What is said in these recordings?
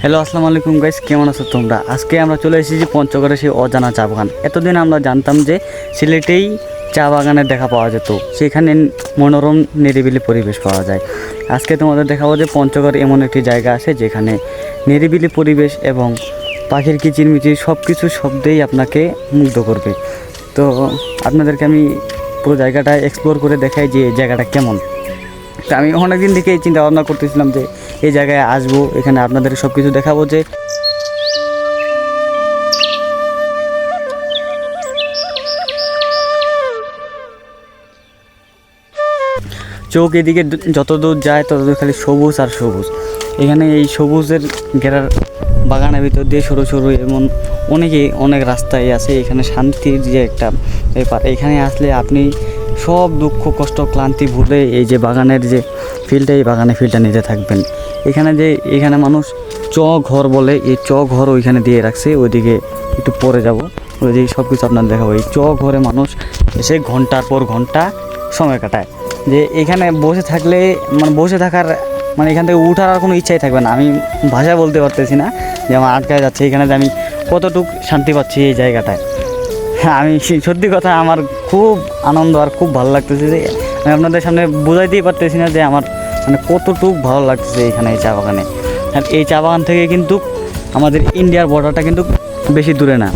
Hello, আসসালামু আলাইকুম guys, কেমন আছো তোমরা? আজকে আমরা চলে এসেছি পঞ্চগড়ে সেই অজানা চা বাগান। এতদিন আমরা জানতাম যে সিলেটেই চা বাগানের দেখা পাওয়া যেত, সেখানে মনোরম নিরিবিলি পরিবেশ পাওয়া যায়। আজকে তোমাদের দেখাবো যে পঞ্চগড় এমন একটি জায়গা আছে যেখানে নিরিবিলি পরিবেশ এবং পাখির কিচিরমিচির সব কিছু শব্দেই আপনাকে মুগ্ধ করবে। তো আপনাদেরকে আমি পুরো জায়গাটা এক্সপ্লোর করে দেখাই যে এই জায়গাটা কেমন। তো আমি অনেক দিন থেকে চিন্তা ভাবনা করতেছিলাম যে এই জায়গায় আসবো, এখানে আপনাদের সব কিছু দেখাবো। যে চোখ এদিকে যত দূর যায় তত দূর খালি সবুজ আর সবুজ। এখানে এই সবুজের ঘেরার বাগানের ভিতর দিয়ে সরু সরু এমন অনেক রাস্তায় আছে। এখানে শান্তির যে একটা ব্যাপার, এখানে আসলে আপনি সব দুঃখ কষ্ট ক্লান্তি ভুলে এই যে বাগানের যে ফিলটা, এই বাগানের ফিলটা নিতে থাকবেন। এখানে মানুষ ঘর বলে, এই ঘর ওইখানে দিয়ে রাখছে, ওইদিকে একটু পরে যাব, ওইদিকে সব কিছু আপনার দেখাবো। এই ঘরে মানুষ এসে ঘন্টার পর ঘন্টা সময় কাটায়। যে এখানে বসে থাকলে বসে থাকার এখান থেকে উঠার আর কোনো ইচ্ছাই থাকবে না। আমি ভাষায় বলতে পারতেছি না যে আমার আটকায় যাচ্ছে এখানে, যে আমি কতটুকু শান্তি পাচ্ছি এই জায়গাটায়। হ্যাঁ, আমি সত্যি কথা, আমার খুব আনন্দ আর খুব ভালো লাগতেছে। যে আমি আপনাদের সামনে বোঝাইতেই পারতেছি না যে আমার কতটুকু ভালো লাগতেছে এখানে এই চা বাগানে। আর এই চা বাগান থেকে কিন্তু আমাদের ইন্ডিয়ার বর্ডারটা কিন্তু বেশি দূরে না।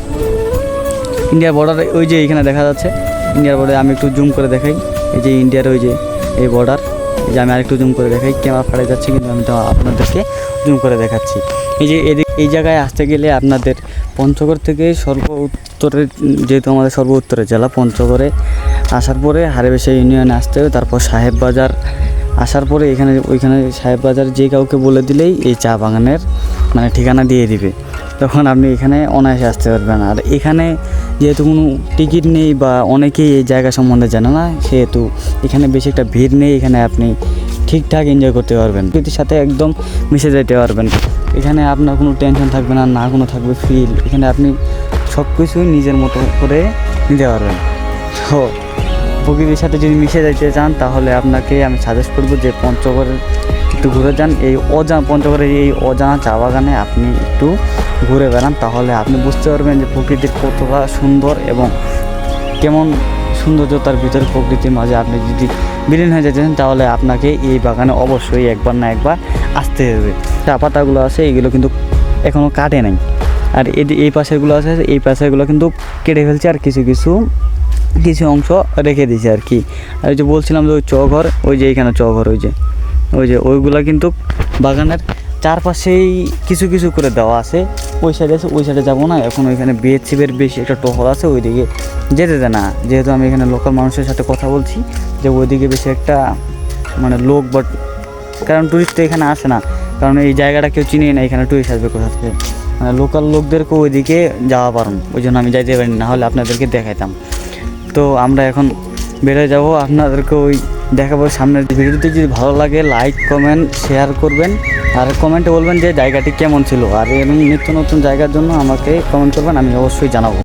ইন্ডিয়ার বর্ডার ওই যে এখানে দেখা যাচ্ছে, ইন্ডিয়ার বর্ডারে আমি একটু জুম করে দেখাই। এই যে ইন্ডিয়ার ওই যে এই বর্ডার, এই যে আমি আরেকটু জুম করে দেখাই, ক্যামেরা ফাড়ে যাচ্ছে কিন্তু আমি তো আপনাদেরকে জুম করে দেখাচ্ছি। এই জায়গায় আসতে গেলে আপনাদের পঞ্চগড় থেকে উত্তরের, যেহেতু আমাদের উত্তরের জেলা পঞ্চগড়ে আসার পরে হারেবেশা ইউনিয়নে আসতে হবে, তারপর সাহেব বাজার আসার পরে ওইখানে সাহেব বাজার যে কাউকে বলে দিলেই এই চা বাগানের ঠিকানা দিয়ে দিবে, তখন আপনি এখানে অনায়াসে আসতে পারবেন। আর এখানে যেহেতু কোনো টিকিট নেই বা অনেকেই এই জায়গা সম্বন্ধে জানে না, সেহেতু এখানে বেশি একটা ভিড় নেই। এখানে আপনি ঠিকঠাক এনজয় করতে পারবেন, প্রকৃতির সাথে একদম মিশে যেতে পারবেন। এখানে আপনার কোনো টেনশন থাকবে না, না কোনো থাকবে ফিল। এখানে আপনি সব কিছুই নিজের মতো করে নিতে পারবেন। তো প্রকৃতির সাথে যদি মিশে যেতে চান তাহলে আপনাকে আমি সাজেস্ট করবো যে পঞ্চগড়ের একটু ঘুরে যান। পঞ্চগড়ের এই অজানা চা বাগানে আপনি একটু ঘুরে বেড়ান, তাহলে আপনি বুঝতে পারবেন যে প্রকৃতির কতটা সুন্দর এবং কেমন সৌন্দর্যতার ভিতরে প্রকৃতির মাঝে আপনি যদি বিলীন হয়ে যেতেন, তাহলে আপনাকে এই বাগানে অবশ্যই একবার না একবার আসতে হবে। চা পাতাগুলো আছে এগুলো কিন্তু এখনও কাটে নাই, আর এই পাশেরগুলো আছে, এই পাশেরগুলো কিন্তু কেটে ফেলছে, আর কিছু অংশ রেখে দিয়েছে আর কি। আর ওই যে বলছিলাম যে ওই ঘর, ওই যে এইখানে ঘর, ওইগুলো কিন্তু বাগানের চারপাশেই কিছু কিছু করে দেওয়া আছে। ওই সাইডে আছে, ওই সাইডে যাবো না এখন। ওইখানে বিএসএফের বেশি একটা টহল আছে, ওইদিকে যেতে দেয় না। যেহেতু আমি এখানে লোকাল মানুষের সাথে কথা বলছি যে ওইদিকে বেশি একটা লোক, বাট কারণ টুরিস্ট তো এখানে আসে না, কারণ এই জায়গাটা কেউ চিনেই না। এখানে টুরিস্ট আসবে কোথা থেকে? লোকাল লোকদেরকে ওইদিকে যাওয়া পারুন, ওই জন্য আমি যাইতে পারি না, হলে আপনাদেরকে দেখাইতাম। তো আমরা এখন বেরোয় যাব, আপনাদেরকে ওই দেখাবো সামনের ভিডিওটি। যদি ভালো লাগে লাইক কমেন্ট শেয়ার করবেন, আর কমেন্টে বলবেন যে জায়গাটি কেমন ছিল। আর এরকম নিত্য নতুন জায়গার জন্য আমাকে কমেন্ট করবেন, আমি অবশ্যই জানাবো।